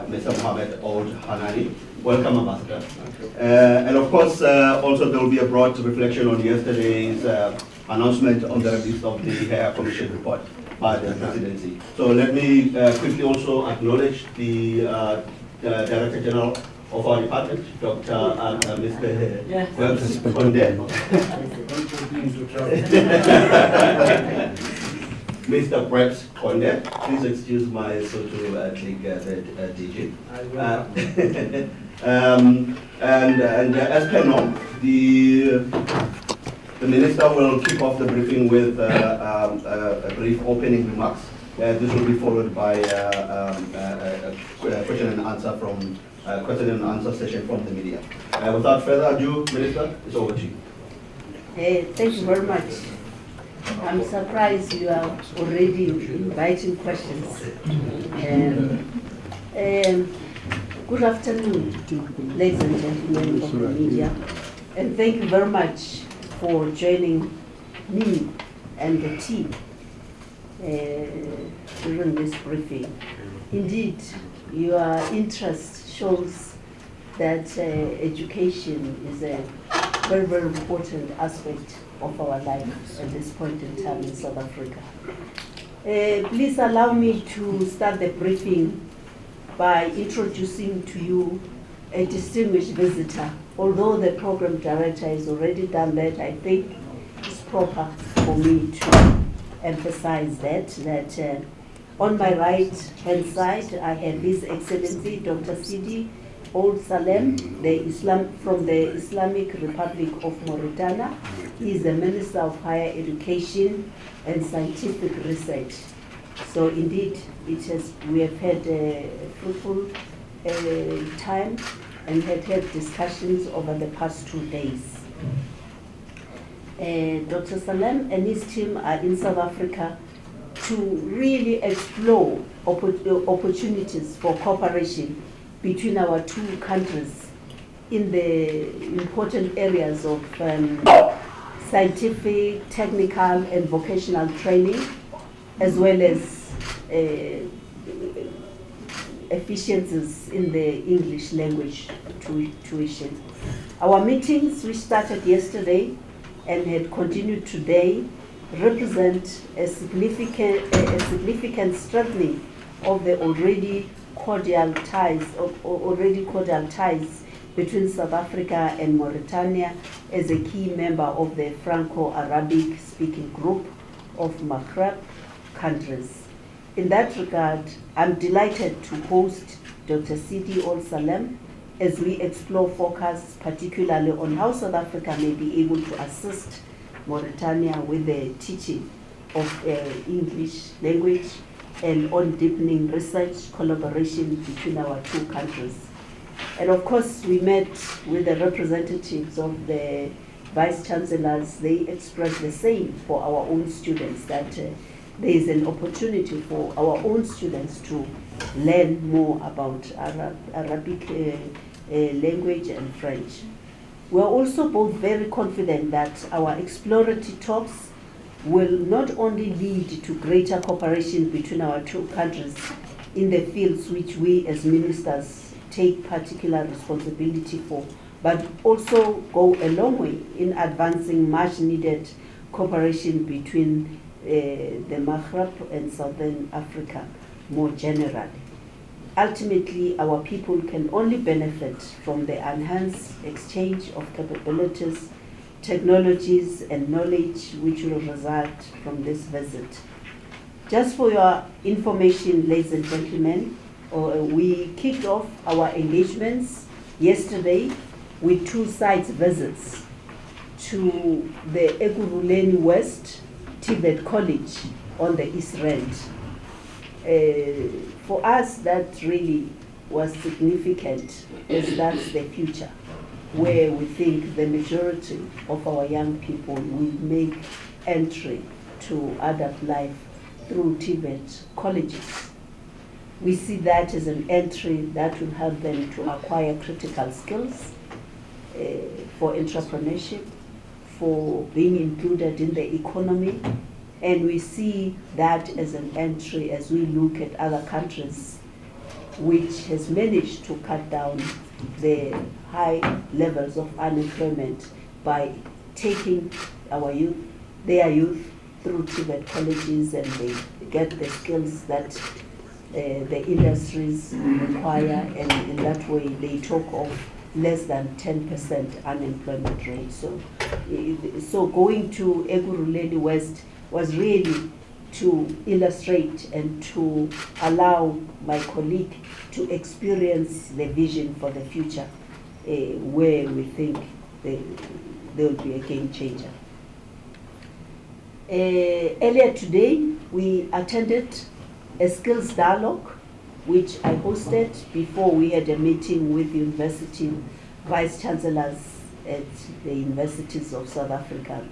Mr. Mohammed Old Hanani. Welcome, Ambassador. And of course, also there will be a broad reflection on yesterday's announcement on the release of the Commission report by the Presidency. So let me quickly also acknowledge the Director General of our department, Dr. Mr. Konde. Mr. Brett Konde, please excuse my social click digit. And as per norm, the Minister will kick off the briefing with a brief opening remarks. This will be followed by a question and answer session from the media. Without further ado, Minister, it's over to you. Thank you very much. I'm surprised you are already inviting questions. Good afternoon, ladies and gentlemen of the media, and thank you very much for joining me and the team during this briefing. Indeed, your interest shows that education is a very, very important aspect of our life at this point in time in South Africa. Please allow me to start the briefing by introducing to you a distinguished visitor. Although the program director has already done that, I think it's proper for me to emphasize that on my right hand side I have His Excellency Dr. Sidi Ould Salem, from the Islamic Republic of Mauritania. He is the Minister of Higher Education and Scientific Research. So indeed, we have had a fruitful time and had discussions over the past 2 days. Dr. Salem and his team are in South Africa to really explore opportunities for cooperation between our two countries in the important areas of scientific, technical, and vocational training, as well as efficiencies in the English language tuition. Our meetings, which started yesterday and had continued today, represent a significant strengthening of the already cordial ties between South Africa and Mauritania as a key member of the Franco-Arabic speaking group of Maghreb countries. In that regard, I'm delighted to host Dr. Sidi Ould Salem as we explore forecasts particularly on how South Africa may be able to assist Mauritania with the teaching of English language and on deepening research collaboration between our two countries. And of course, we met with the representatives of the Vice Chancellors. They expressed the same for our own students, that there is an opportunity for our own students to learn more about Arabic language and French. We are also both very confident that our exploratory talks will not only lead to greater cooperation between our two countries in the fields which we as ministers take particular responsibility for, but also go a long way in advancing much needed cooperation between the Maghreb and Southern Africa more generally. Ultimately, our people can only benefit from the enhanced exchange of capabilities, technologies, and knowledge which will result from this visit. Just for your information, ladies and gentlemen, we kicked off our engagements yesterday with 2 site visits to the Ekurhuleni West Tibet College on the East Rand. For us, that really was significant, as that's the future, where we think the majority of our young people will make entry to adult life through Tibet colleges. We see that as an entry that will help them to acquire critical skills for entrepreneurship, for being included in the economy, and we see that as an entry as we look at other countries which has managed to cut down the high levels of unemployment by taking our youth, their youth, through TVET colleges, and they get the skills that the industries require, and in that way they talk of less than 10% unemployment rate. So going to Ekurhuleni West was really to illustrate and to allow my colleague to experience the vision for the future, where we think there will be a game changer. Earlier today, we attended a skills dialogue, which I hosted before we had a meeting with university vice chancellors at the universities of South Africa,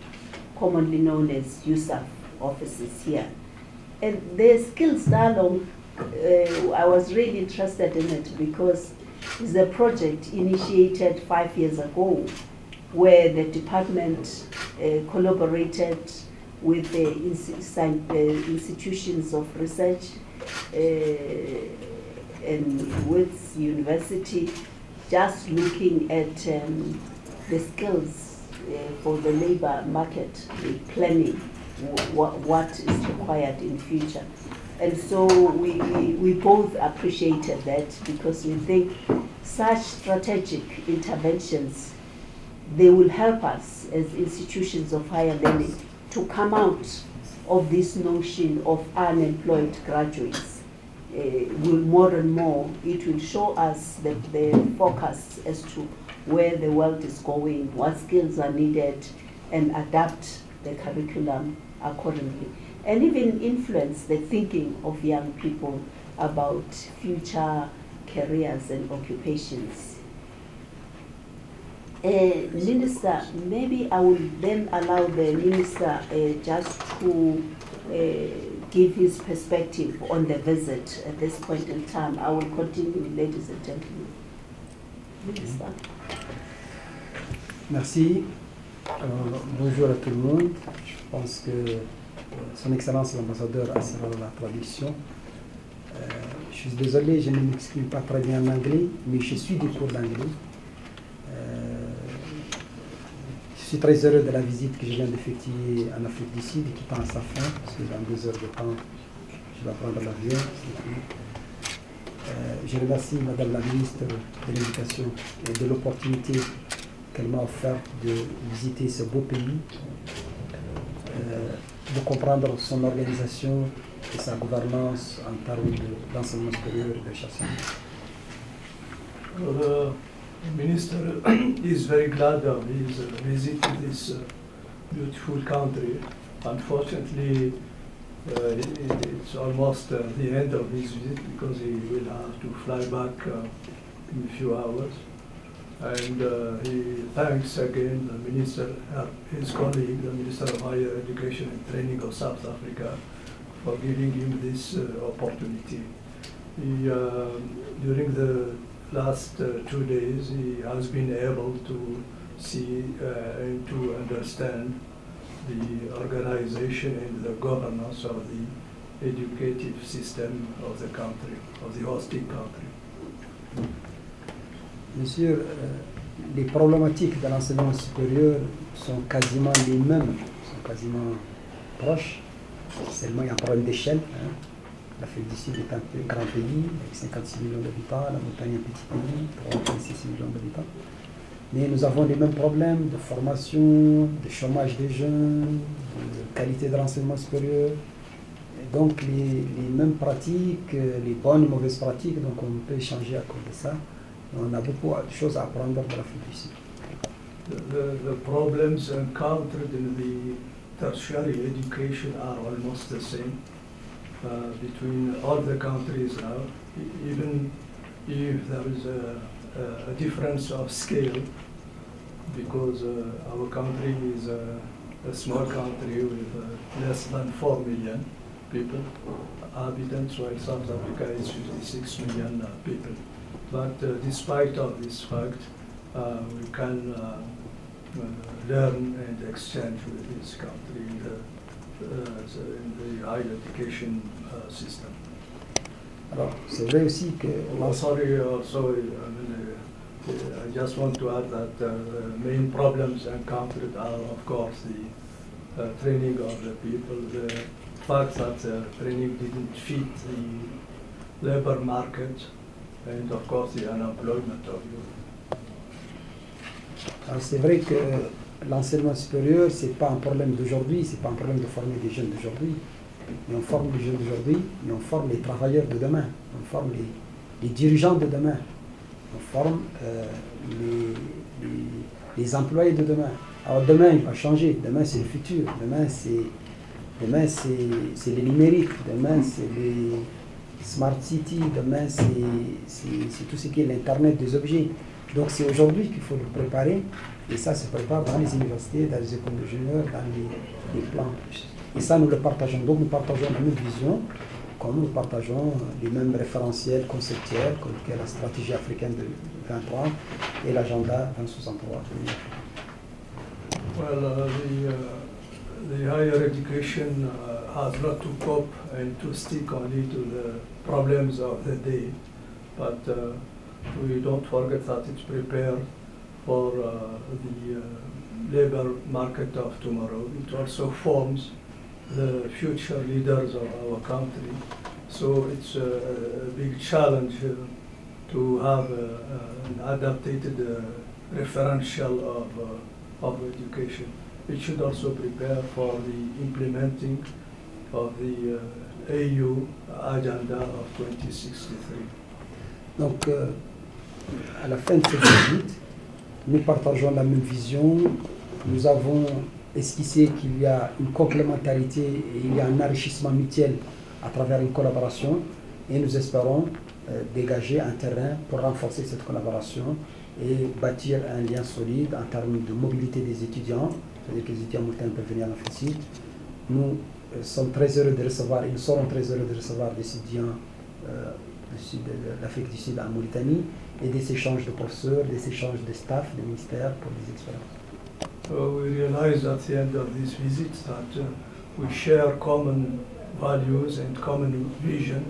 commonly known as USAF offices here. And the skills dialogue, I was really interested in it because it's a project initiated 5 years ago, where the department collaborated with the institutions of research and with university, just looking at the skills for the labor market, the planning, what is required in future. And so we both appreciated that, because we think such strategic interventions, they will help us as institutions of higher learning to come out of this notion of unemployed graduates. More and more, it will show us the focus as to where the world is going, what skills are needed, and adapt the curriculum accordingly. And even influence the thinking of young people about future careers and occupations. Minister, maybe I will then allow the Minister just to give his perspective on the visit at this point in time. I will continue, ladies and gentlemen. Minister. Merci. Bonjour à tout le monde. Je pense que Son Excellence l'ambassadeur assurera la traduction. Je suis désolé, je ne m'exprime pas très bien en anglais, mais je suis du cours d'anglais. Je suis très heureux de la visite que je viens d'effectuer en Afrique du Sud, qui tend à sa fin, parce que dans 2 heures de temps, je dois prendre l'avion. Je remercie Madame la Ministre de l'Éducation et de l'opportunité qu'elle m'a offerte de visiter ce beau pays, de comprendre son organisation et sa gouvernance en termes d'enseignement supérieur et de recherche. The Minister is very glad of his visit to this beautiful country. Unfortunately, it's almost the end of his visit, because he will have to fly back in a few hours. And he thanks again the Minister, his colleague, the Minister of Higher Education and Training of South Africa, for giving him this opportunity. During the last 2 days, he has been able to see and to understand the organization and the governance of the educative system of the country, of the hosting country. Bien sûr, les problématiques de l'enseignement supérieur sont quasiment les mêmes, sont quasiment proches. Seulement, il y a un problème d'échelle. L'Afrique du Sud est un grand pays, avec 56 millions d'habitants, la Montagne est un petit pays, 36 millions d'habitants. Mais nous avons les mêmes problèmes de formation, de chômage des jeunes, de qualité de l'enseignement supérieur. Et donc les mêmes pratiques, les bonnes et mauvaises pratiques, donc on peut échanger à cause de ça. Et on a beaucoup de choses à apprendre de l'Afrique du Sud. The problems encountered in the tertiary education are almost the same between all the countries now, even if there is a difference of scale, because our country is a small country with less than 4 million people, inhabitants, while South Africa is 56 million people. But despite of this fact, we can learn and exchange with this country in the higher education system. Alors, c'est vrai aussi que... Sorry, I mean, I just want to add that the main problems encountered are, of course, the training of the people, the fact that the training didn't fit the labor market, and of course the unemployment of youth. Alors, c'est vrai que l'enseignement supérieur, c'est pas un problème d'aujourd'hui, c'est pas un problème de former des jeunes d'aujourd'hui. Mais on forme les jeunes d'aujourd'hui, mais on forme les travailleurs de demain, on forme les dirigeants de demain, on forme les employés de demain. Alors demain, il va changer, demain c'est le futur, demain c'est le numérique, demain c'est les smart cities, demain c'est tout ce qui est l'Internet des objets. Donc c'est aujourd'hui qu'il faut le préparer, et ça se prépare dans les universités, dans les écoles d'ingénieurs, dans les plans. Et ça, nous le partageons. Donc, nous partageons la même vision, comme nous partageons les mêmes référentiels conceptuels, comme la stratégie africaine de 2030 et l'agenda 2063. Well, the higher education has not to cope and to stick only to the problems of the day, but we don't forget that it's prepared for the labor market of tomorrow. It also forms the future leaders of our country. So it's a big challenge to have an adapted referential of education. It should also prepare for the implementing of the AU agenda of 2063. Donc, à la fin de cette visite, nous partageons la même vision. Nous avons esquissé qu'il y a une complémentarité et il y a un enrichissement mutuel à travers une collaboration, et nous espérons dégager un terrain pour renforcer cette collaboration et bâtir un lien solide en termes de mobilité des étudiants, c'est-à-dire que les étudiants moutins peuvent venir en FECIT. Nous sommes très heureux de recevoir, et nous serons très heureux de recevoir des étudiants de l'Afrique du Sud en Mauritanie, et des échanges de professeurs, des échanges de staff, de ministères pour des expériences. So we realized at the end of this visit that we share common values and common vision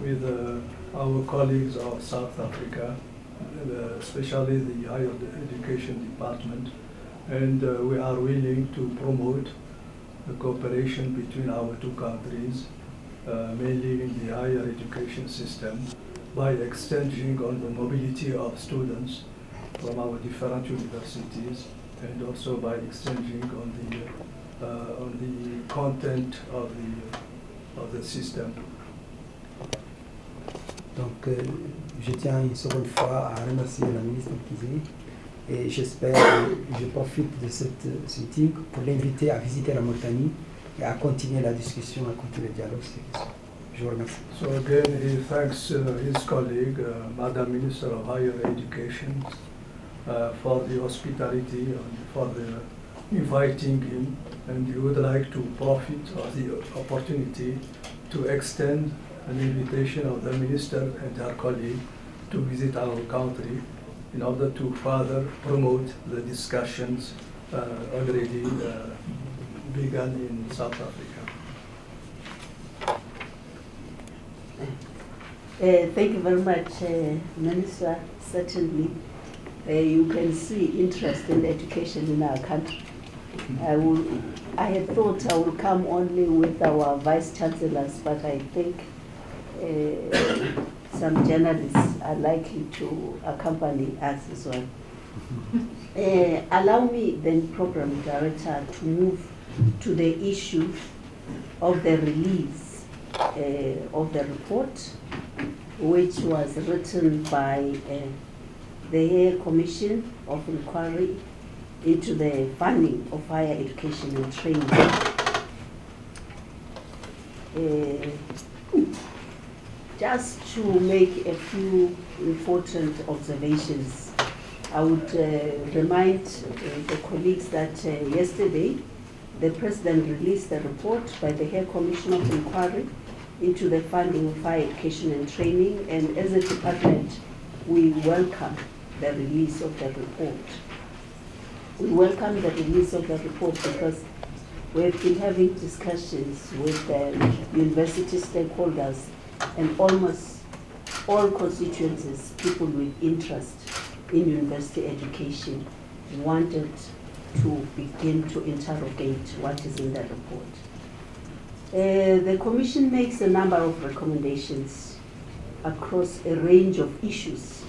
with our colleagues of South Africa, especially the higher education department, and we are willing to promote the cooperation between our two countries, mainly in the higher education system, by extending on the mobility of students from our different universities, and also by extending on the content of the system. Donc, je tiens une seconde fois à remercier la ministre Kizé, et j'espère, je profite de cette meeting pour l'inviter à visiter la Mauritanie et à continuer la discussion, à continuer le dialogue. Je vous remercie. So again, he thanks his colleague, Madam Minister of Higher Education, for the hospitality and for the inviting him, and he would like to profit of the opportunity to extend an invitation of the minister and her colleague to visit our country in order to further promote the discussions already begun in South Africa. Thank you very much, Minister. Certainly, you can see interest in education in our country. I had thought I would come only with our Vice Chancellors, but I think some journalists are likely to accompany us as well. Allow me then, Program Director, to move to the issue of the release of the report, which was written by the Higher Commission of Inquiry into the funding of higher education and training. Just to make a few important observations, I would remind the colleagues that yesterday the President released a report by the Higher Commission of Inquiry into the funding of higher education and training, and as a department, we welcome the release of the report. We welcome the release of the report because we've been having discussions with university stakeholders and almost all constituencies, people with interest in university education, wanted to begin to interrogate what is in the report. The Commission makes a number of recommendations across a range of issues,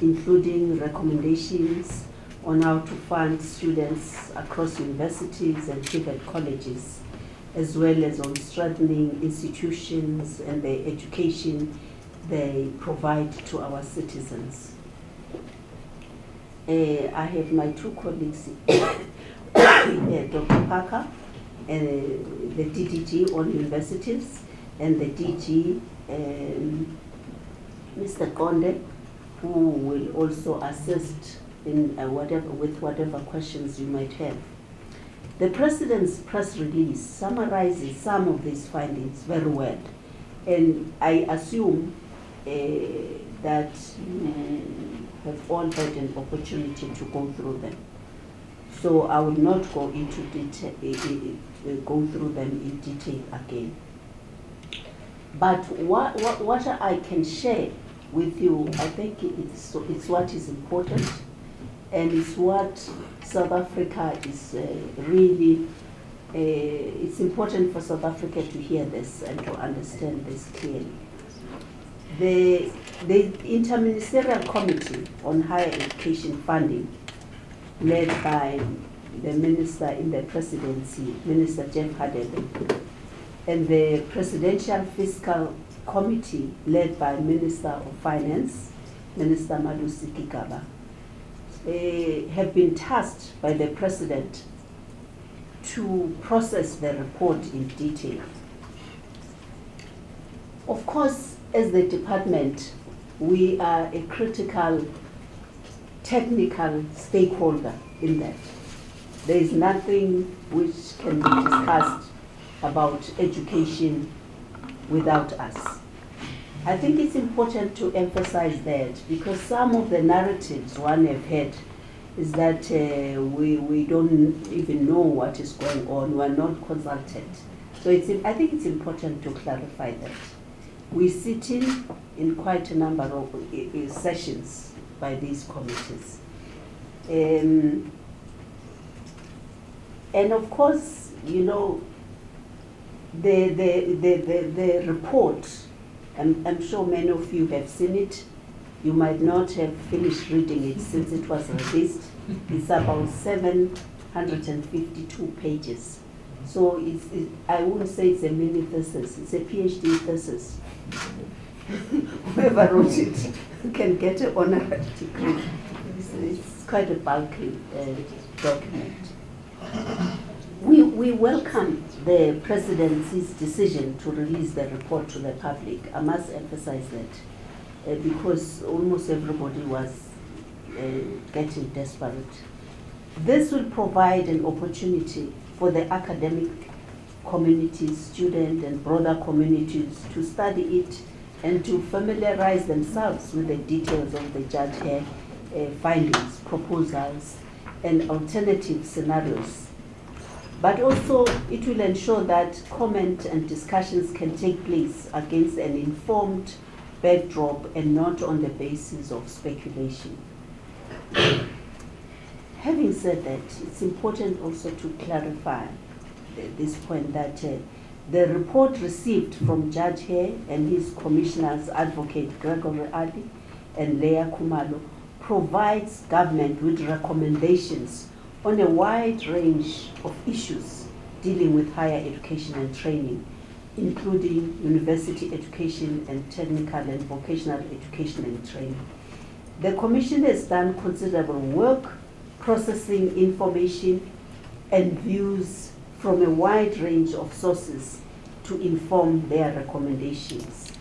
including recommendations on how to fund students across universities and private colleges, as well as on strengthening institutions and the education they provide to our citizens. I have my two colleagues, Dr. Parker, the DDG on universities, and the DG, Mr. Konde, who will also assist in with whatever questions you might have. The President's press release summarizes some of these findings very well, and I assume that you have all had an opportunity to go through them. So I will not go into detail, go through them in detail again. But what I can share with you, I think it's what is important, and it's what South Africa is really, it's important for South Africa to hear this and to understand this clearly. The Interministerial Committee on Higher Education Funding, led by the Minister in the Presidency, Minister Jeff Hadebe, and the Presidential Fiscal Committee, led by Minister of Finance, Minister Malusi Gigaba, have been tasked by the President to process the report in detail. Of course, as the department, we are a critical technical stakeholder in that. There is nothing which can be discussed about education without us. I think it's important to emphasize that, because some of the narratives one have heard is that we don't even know what is going on, we are not consulted. So I think it's important to clarify that. We sit in quite a number of sessions by these committees. And of course, you know, the report, I'm sure many of you have seen it. You might not have finished reading it since it was released. It's about 752 pages. So I wouldn't say it's a mini thesis, it's a PhD thesis. Whoever wrote it can get an honorary degree. It's quite a bulky document. We welcome the Presidency's decision to release the report to the public. I must emphasize that because almost everybody was getting desperate. This will provide an opportunity for the academic community, student and broader communities to study it and to familiarize themselves with the details of the Judge Hare findings, proposals, and alternative scenarios. But also, it will ensure that comment and discussions can take place against an informed backdrop and not on the basis of speculation. Having said that, it's important also to clarify this point that the report received from Judge Hare and his commissioners, Advocate Gregory Ali and Leah Kumalo, provides government with recommendations on a wide range of issues dealing with higher education and training, including university education and technical and vocational education and training. The Commission has done considerable work processing information and views from a wide range of sources to inform their recommendations.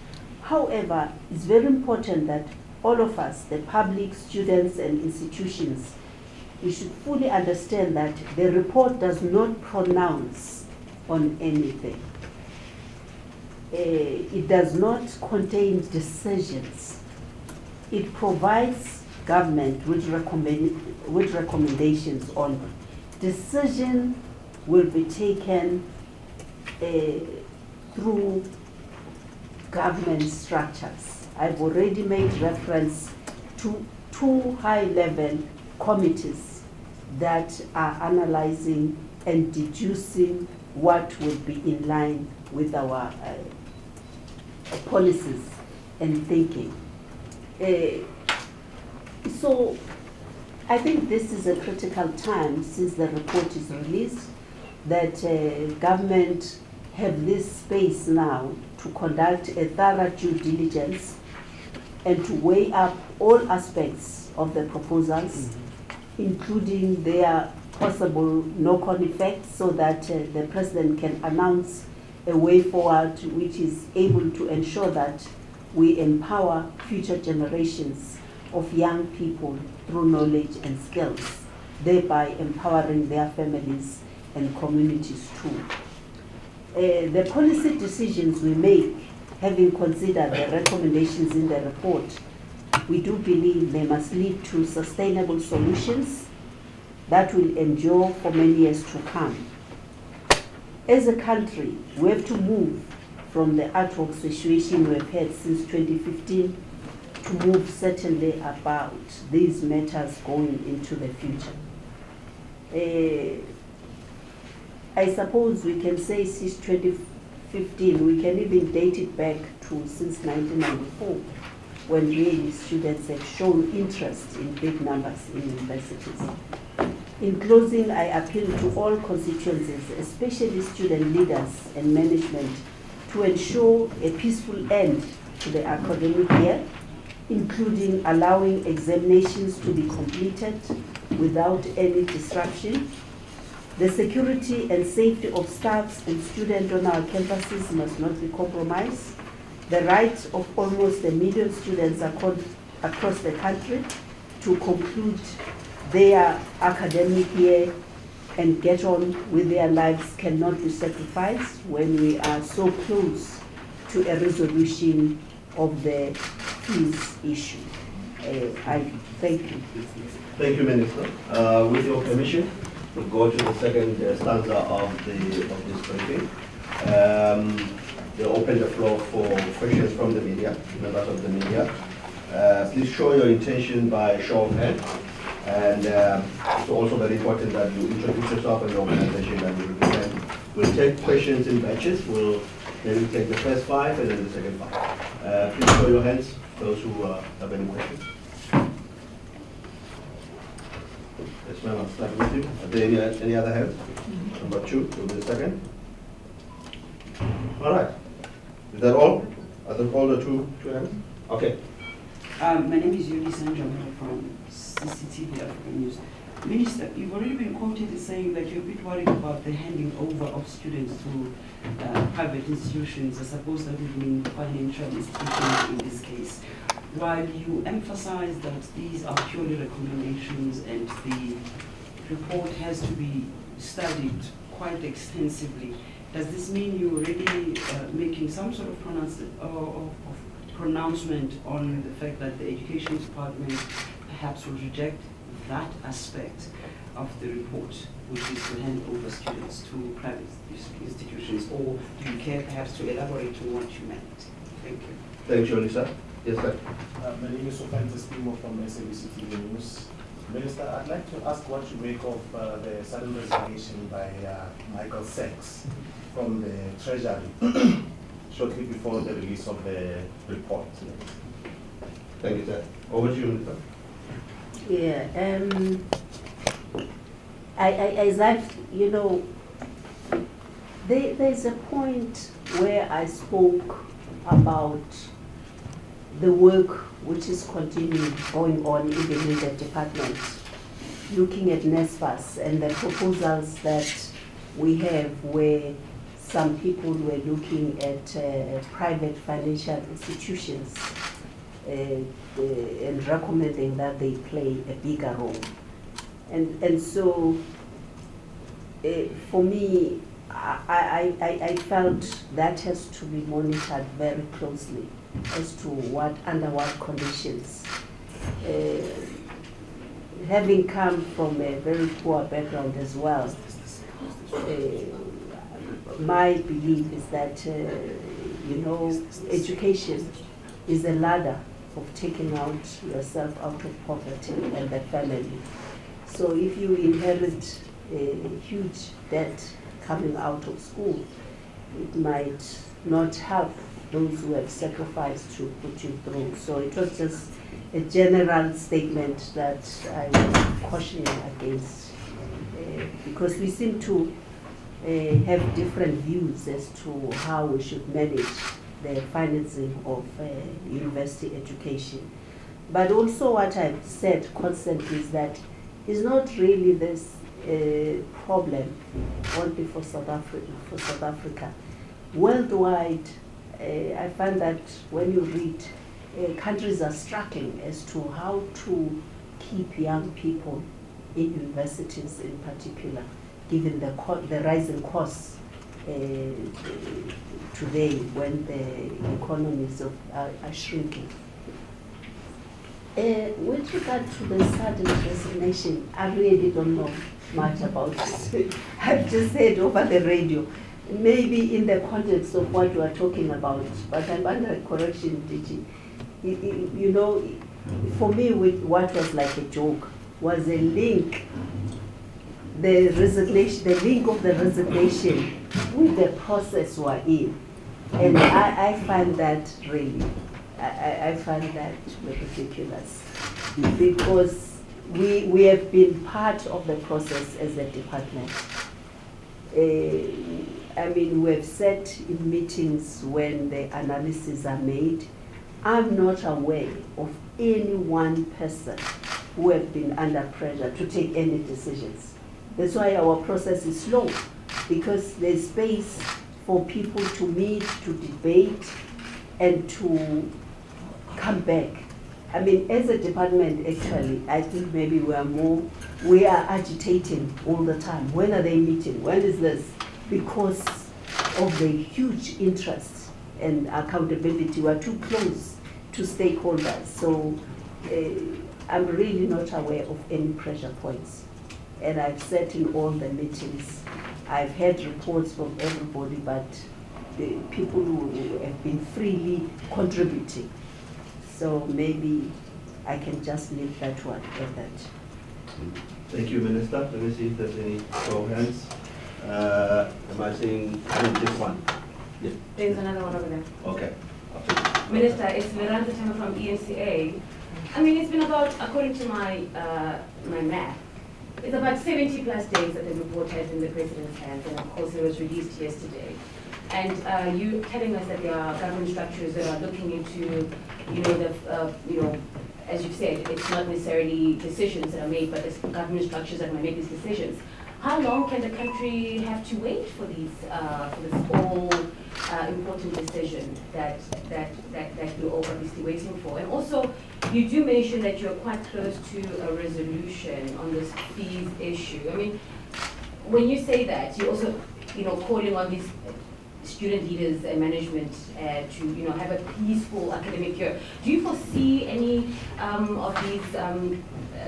However, it's very important that all of us, the public, students, and institutions, we should fully understand that the report does not pronounce on anything. It does not contain decisions. It provides government with recommendations on. Decision will be taken through government structures. I've already made reference to 2 high-level committees that are analyzing and deducing what would be in line with our policies and thinking. So I think this is a critical time since the report is released that government have this space now to conduct a thorough due diligence and to weigh up all aspects of the proposals, including their possible knock-on effects, so that the President can announce a way forward which is able to ensure that we empower future generations of young people through knowledge and skills, thereby empowering their families and communities too. The policy decisions we make, having considered the recommendations in the report, we do believe they must lead to sustainable solutions that will endure for many years to come. As a country, we have to move from the ad hoc situation we've had since 2015 to move certainly about these matters going into the future. I suppose we can say since 2015, we can even date it back to since 1994, when really students have shown interest in big numbers in universities. In closing, I appeal to all constituencies, especially student leaders and management, to ensure a peaceful end to the academic year, including allowing examinations to be completed without any disruption. The security and safety of staffs and students on our campuses must not be compromised. The rights of almost 1 million students across the country to conclude their academic year and get on with their lives cannot be sacrificed when we are so close to a resolution of the fees issue. I thank you. Thank you, Minister. With your permission, we'll go to the second stanza of this briefing. They open the floor for questions from the media, members of the media. Please show your intention by show of hands. And it's also very important that you introduce yourself and the organization that you represent. We'll take questions in batches. We'll maybe take the first 5 and then the second 5. Please show your hands, those who have any questions. Yes, ma'am, I'll start with you. Are there any other hands? Number 2, will be the second. All right. Is that all? Are that all the two hands? Okay. My name is Yuri Sanjamata from CCTV African News. Minister, you've already been quoted as saying that you're a bit worried about the handing over of students to private institutions. I suppose that would mean financial institutions in this case. While you emphasize that these are purely recommendations and the report has to be studied quite extensively, does this mean you're already making some sort of pronouncement on the fact that the Education Department perhaps will reject that aspect of the report, which is to hand over students to private institutions, or do you care perhaps to elaborate on what you meant? Thank you. Thank you, Lisa. Yes, sir. My name is Sofantis Timo from SABC TV News. Minister, I'd like to ask what you make of the sudden resignation by Michael Sachs from the Treasury shortly before the release of the report. Thank you, sir. Over to you, Minister. Yeah, as I've, there's a point where I spoke about the work which is continuing going on even in the department, looking at NSFAS and the proposals that we have where some people were looking at private financial institutions and recommending that they play a bigger role. And so for me, I felt that has to be monitored very closely as to under what conditions. Having come from a very poor background as well, my belief is that you know, education is a ladder of taking out yourself out of poverty and the family. So if you inherit a huge debt coming out of school, it might not help those who have sacrificed to put you through. So it was just a general statement that I was cautioning against, because we seem to have different views as to how we should manage the financing of university education. But also what I've said constantly is that it's not really this problem only for South Africa. Worldwide, I find that when you read, countries are struggling as to how to keep young people in universities in particular, given the rising costs today when the economies are shrinking. With regard to the sudden resignation, I really don't know much about it. I've just said over the radio, maybe in the context of what you are talking about, but I'm under correction, DG. You know, for me, what was like a joke was a link, the resignation, the link of the resignation with the process we're in. And I find that really, I find that ridiculous, because we have been part of the process as a department. I mean, we have sat in meetings when the analyses are made. I'm not aware of any one person who have been under pressure to take any decisions. That's why our process is slow, because there's space for people to meet, to debate, and to come back. I mean, as a department, actually, I think maybe we are agitating all the time. When are they meeting? When is this? Because of the huge interest and accountability. We're too close to stakeholders. So I'm really not aware of any pressure points. And I've sat in all the meetings. I've had reports from everybody, but the people who have been freely contributing. So maybe I can just leave that one at that. Thank you, Minister. Let me see if there's any show of hands. Am I seeing this one? Yeah. There's another one over there. Okay. Minister, it's Miranda Tema from ENCA. I mean, it's been about, according to my my math, it's about 70 plus days that the report has in the President's hands, and of course it was released yesterday. And you telling us that there are government structures that are looking into, as you've said, it's not necessarily decisions that are made, but it's government structures that might make these decisions. How long can the country have to wait for these, for this all important decision that we're all obviously waiting for? And also, you do mention that you're quite close to a resolution on this fees issue. I mean, when you say that, you're also, calling on these student leaders and management to, have a peaceful academic year. Do you foresee any of these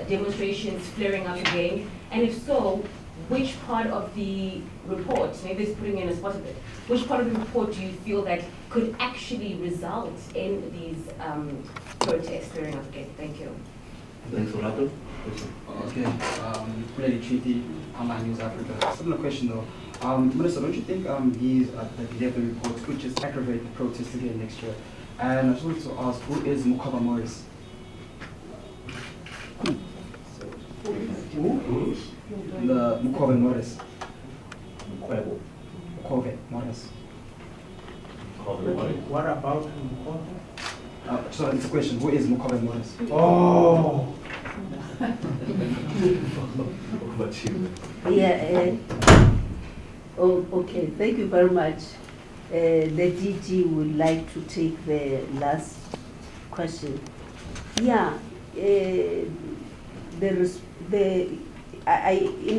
demonstrations flaring up again? And if so, which part of the report, maybe it's putting in a spot of it, which part of the report do you feel that could actually result in these protests flaring up again? Thank you. Thanks, Olato. Okay, Lady Treaty, Online News Africa. Similar question though. Minister, don't you think the report could just aggravate the protests again next year? And I just wanted to ask, who is Mukova Morris? The Mukove Morris. Mukove Morris. What about Mukove? So it's a question, who is Mukove Morris? Oh! Yeah. Okay. Thank you very much. The DG would like to take the last question. Yeah. In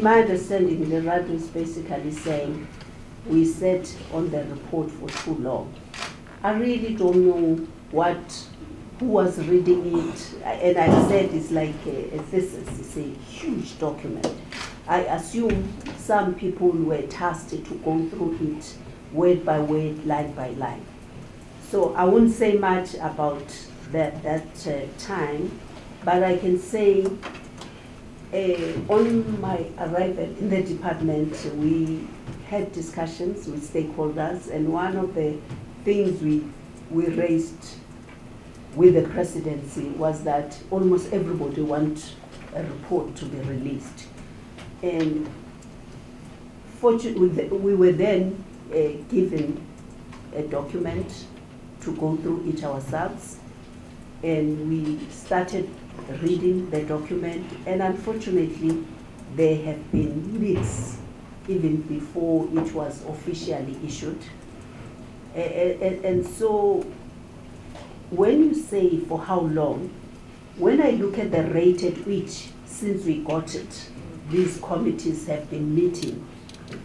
my understanding, the RAD is basically saying we sat on the report for too long. I really don't know who was reading it, and I said it's like a thesis, it's a huge document. I assume some people were tasked to go through it word by word, line by line. So I won't say much about that time, but I can say on my arrival in the department, we had discussions with stakeholders, and one of the things we raised with the presidency was that almost everybody wants a report to be released. And fortunately, we were then given a document to go through it ourselves, and we started reading the document, and unfortunately there have been leaks even before it was officially issued. And so when you say for how long, when I look at the rate at which, since we got it, these committees have been meeting.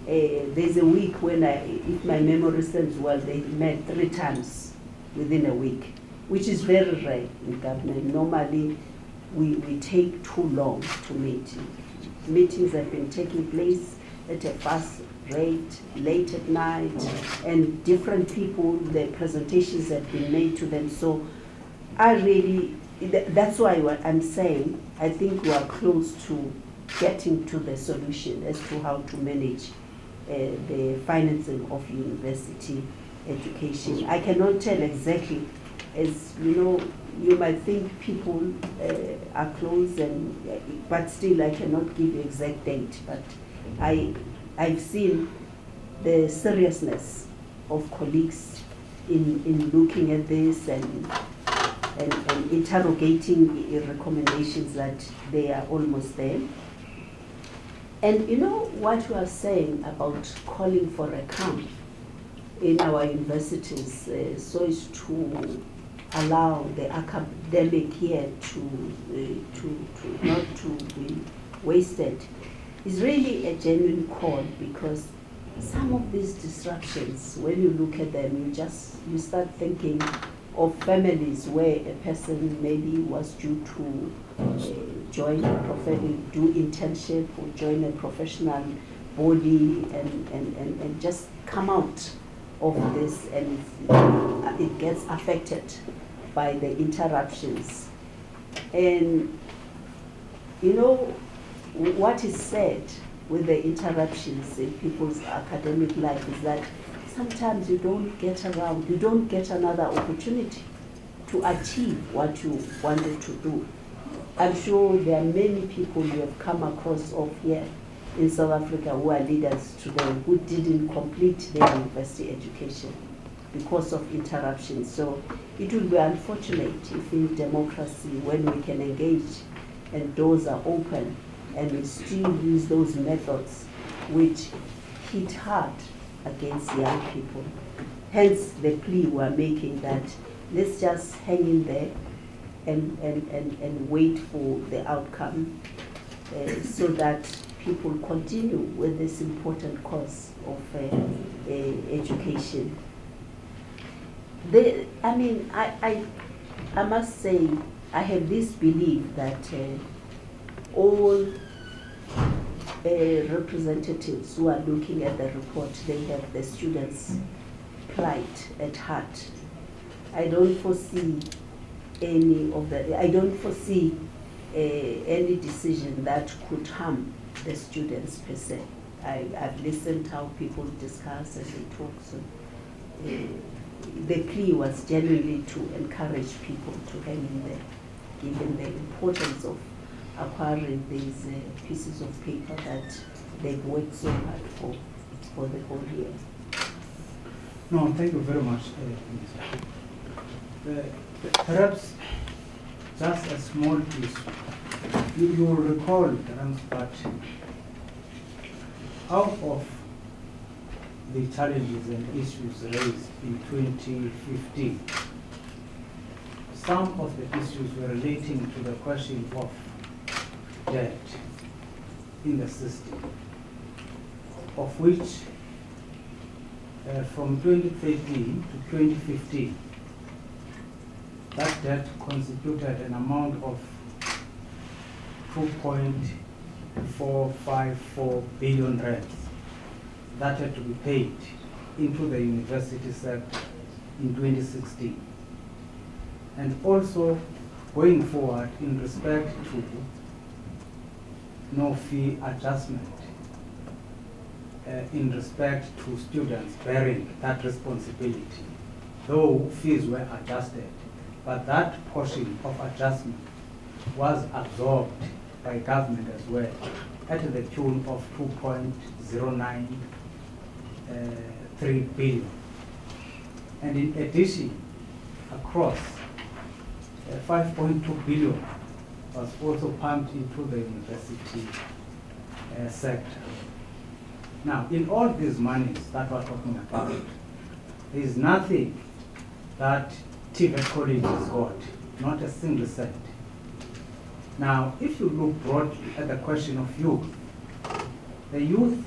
There's a week when, if my memory serves well, they met 3 times within a week, which is very rare in government. Normally, we take too long to meet. Meetings have been taking place at a fast rate, late at night, and different people, the presentations have been made to them. So I really, that's why what I'm saying, I think we are close to getting to the solution as to how to manage the financing of university education. I cannot tell exactly, as you know, you might think people are close, but still I cannot give you exact date. But I've seen the seriousness of colleagues in looking at this and interrogating recommendations that they are almost there. And you know what we are saying about calling for a camp in our universities, so as to allow the academic year to not to be wasted, is really a genuine call, because some of these disruptions, when you look at them, you start thinking of families where a person maybe was due to do internship or join a professional body and just come out of this, and it gets affected by the interruptions. And you know, what is said with the interruptions in people's academic life is that sometimes you don't get another opportunity to achieve what you wanted to do. I'm sure there are many people you have come across of here in South Africa who are leaders today who didn't complete their university education because of interruptions. So it will be unfortunate if in democracy, when we can engage and doors are open, and we still use those methods which hit hard against young people. Hence the plea we're making that let's just hang in there and wait for the outcome so that people continue with this important cause of education. I must say, I have this belief that all representatives who are looking at the report, they have the students' plight at heart. I don't foresee any decision that could harm the students per se. I've listened how people discuss and they talk. So the plea was generally to encourage people to hang in there, given the importance of acquiring these pieces of paper that they've worked so hard for the whole year. No, thank you very much. Perhaps just a small piece. You will recall, that out of the challenges and issues raised in 2015, some of the issues were relating to the question of debt in the system, of which from 2013 to 2015, that debt constituted an amount of 2.454 billion rands that had to be paid into the university sector in 2016. And also going forward in respect to no fee adjustment in respect to students bearing that responsibility, though fees were adjusted, but that portion of adjustment was absorbed by government as well at the tune of 2.093 billion. And in addition, across 5.2 billion was also pumped into the university sector. Now, in all these monies that we're talking about, there is nothing that TVET College has got, not a single cent. Now, if you look broadly at the question of youth, the youth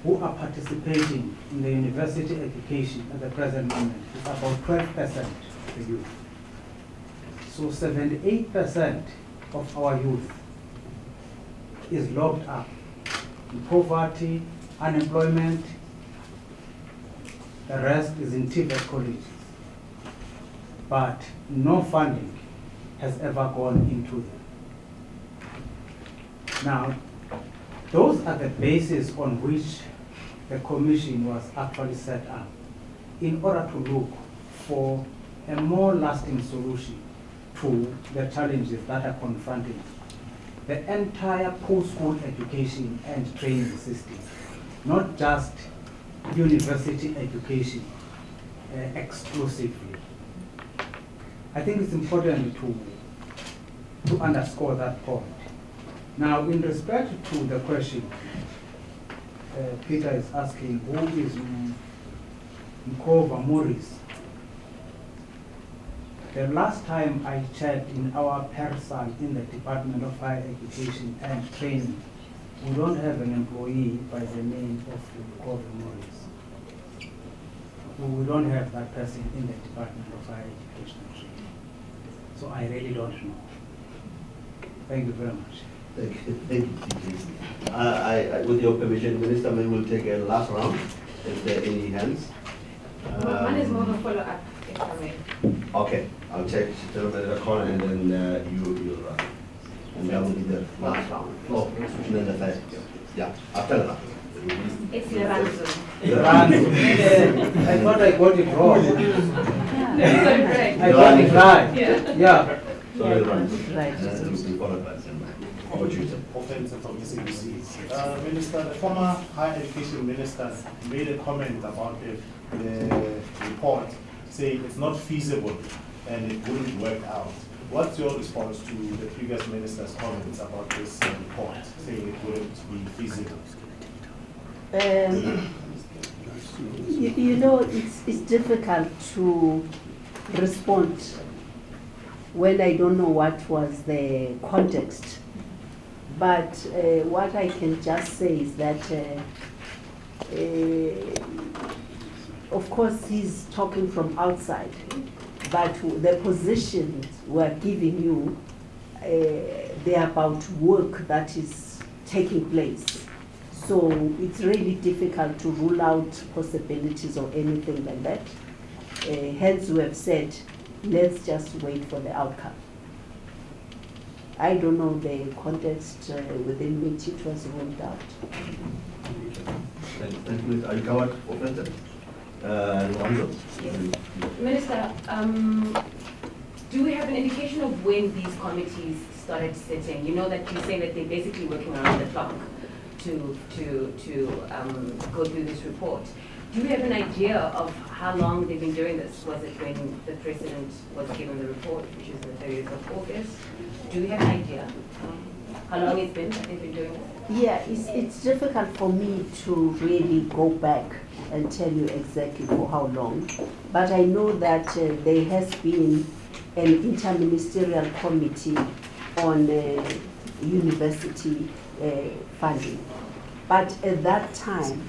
who are participating in the university education at the present moment is about 12% of the youth. So 78% of our youth is locked up in poverty, unemployment. The rest is in TVET colleges. But no funding has ever gone into them. Now, those are the bases on which the commission was actually set up in order to look for a more lasting solution to the challenges that are confronting the entire post-school education and training system, not just university education exclusively. I think it's important to underscore that point. Now, in respect to the question, Peter is asking, who is Nkova Morris? The last time I checked in our PERSA in the Department of Higher Education and Training, we don't have an employee by the name of Nkova Morris. We don't have that person in the Department of Higher Education and Training. So I really don't know. Thank you very much. Thank you. With your permission, Minister, we will take a last round. Is there any hands? One is more of a follow-up, if I may. Okay, I'll check the corner and then you'll run. And that will be the last round. Oh, and then the third. Yeah, after that. It's the ransom. I thought I got it wrong. Yeah. I got it right. Yeah. So we'll run. Right. And then we'll be followed by some opportunity. Offensive from SABC. Minister, the former Higher Education Minister made a comment about the report, saying it's not feasible and it wouldn't work out. What's your response to the previous minister's comments about this report, saying it wouldn't be feasible? You know, it's difficult to respond when I don't know what was the context. But what I can just say is that, of course, he's talking from outside, but the positions we're giving you, they're about work that is taking place. So it's really difficult to rule out possibilities or anything like that. Hence, we have said, let's just wait for the outcome. I don't know the context within which it was rolled out. Thank you. Are you covered, Offensive? Minister, do we have an indication of when these committees started sitting? You know that you say that they're basically working around the clock to go through this report. Do we have an idea of how long they've been doing this? Was it when the President was given the report, which is the 30th of August? Do we have an idea how long it's been that they've been doing this? Yeah, it's difficult for me to really go back and tell you exactly for how long. But I know that there has been an interministerial committee on university funding. But at that time,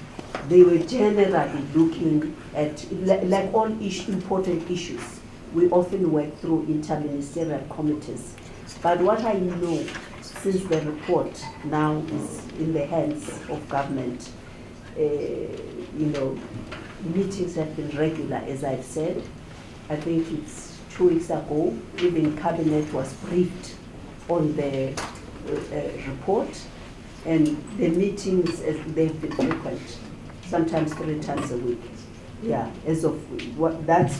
they were generally looking at, like all important issues, we often work through interministerial committees. But what I know, since the report now is in the hands of government, meetings have been regular, as I've said. I think it's 2 weeks ago, even Cabinet was briefed on the report, and the meetings, they've been frequent, sometimes 3 times a week. Yeah, that's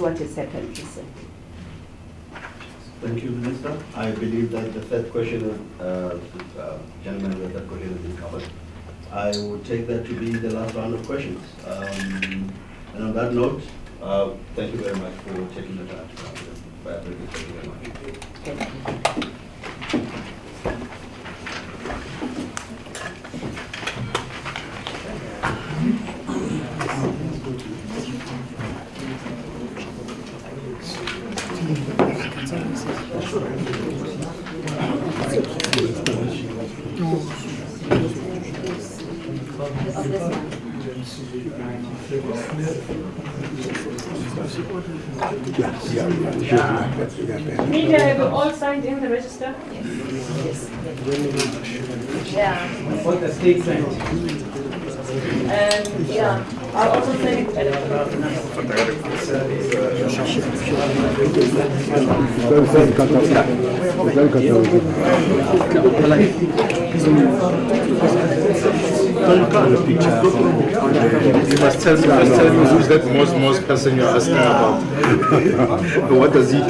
what has happened recently. Thank you, Minister. I believe that the third question, gentlemen, that question has been covered. I will take that to be the last round of questions. And on that note, thank you very much for taking the time to come. Thank you very much. Thank you. Media, have you all signed in the register? Yes. Yeah. For the statement. And yeah, I'll also send it You must tell me who's that most person you're asking about. What does he do?